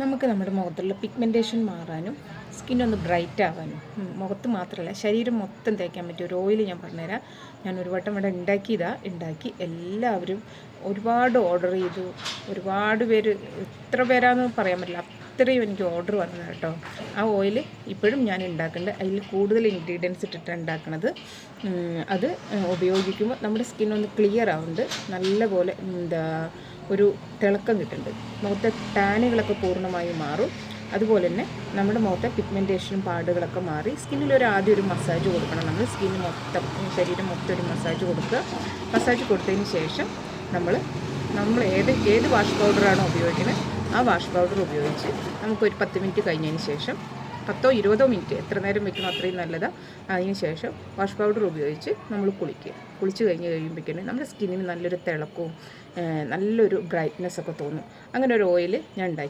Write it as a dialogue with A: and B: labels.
A: നമുക്ക് നമ്മുടെ മുഖത്തുള്ള പിഗ്മെൻറ്റേഷൻ മാറാനും സ്കിന്നൊന്ന് ബ്രൈറ്റ് ആവാനും മുഖത്ത് മാത്രമല്ല ശരീരം മൊത്തം തേക്കാൻ പറ്റിയ ഒരു ഓയിൽ ഞാൻ പറഞ്ഞുതരാം. ഞാൻ ഒരു വട്ടം ഇവിടെ ഉണ്ടാക്കി എല്ലാവരും ഒരുപാട് ഓർഡർ ചെയ്തു. ഒരുപാട് പേര്, എത്ര പേരാന്ന് പറയാൻ പറ്റില്ല, അത്രയും എനിക്ക് ഓർഡർ വന്നത് കേട്ടോ. ആ ഓയിൽ ഇപ്പോഴും ഞാൻ ഉണ്ടാക്കുന്നുണ്ട്. അതിൽ കൂടുതൽ ഇൻഗ്രീഡിയൻസ് ഇട്ടിട്ടാണ് ഉണ്ടാക്കുന്നത്. അത് ഉപയോഗിക്കുമ്പോൾ നമ്മുടെ സ്കിന്നൊന്ന് ക്ലിയർ ആവുന്നുണ്ട്. നല്ലപോലെ ഒരു തിളക്കം കിട്ടുന്നുണ്ട്. മുഖത്തെ ടാനുകളൊക്കെ പൂർണ്ണമായും മാറും. അതുപോലെ തന്നെ നമ്മുടെ മുഖത്തെ പിഗ്മെൻറ്റേഷനും പാടുകളൊക്കെ മാറി സ്കിന്നിൽ ആദ്യം ഒരു മസാജ് കൊടുക്കണം. നമ്മൾ സ്കിന്ന് മൊത്തം, ശരീരം മൊത്തം ഒരു മസാജ് കൊടുക്കുക. മസാജ് കൊടുത്തതിന് ശേഷം നമ്മൾ ഏത് വാഷ് പൗഡറാണോ ഉപയോഗിക്കുന്നത് ആ വാഷ് പൗഡർ ഉപയോഗിച്ച് നമുക്കൊരു 10 മിനിറ്റ് കഴിഞ്ഞതിന് ശേഷം, 10-20 മിനിറ്റ് എത്ര നേരം വെക്കണം അത്രയും നല്ലതാണ്. അതിന് ശേഷം വാഷ് പൗഡർ ഉപയോഗിച്ച് നമ്മൾ കുളിച്ച് കഴിയുമ്പോഴേക്കും നമ്മുടെ സ്കിന്നിന് നല്ലൊരു തിളക്കവും നല്ലൊരു ബ്രൈറ്റ്നെസ്സൊക്കെ തോന്നും. അങ്ങനെ ഒരു ഓയിൽ ഞാൻ ഉണ്ടാക്കി.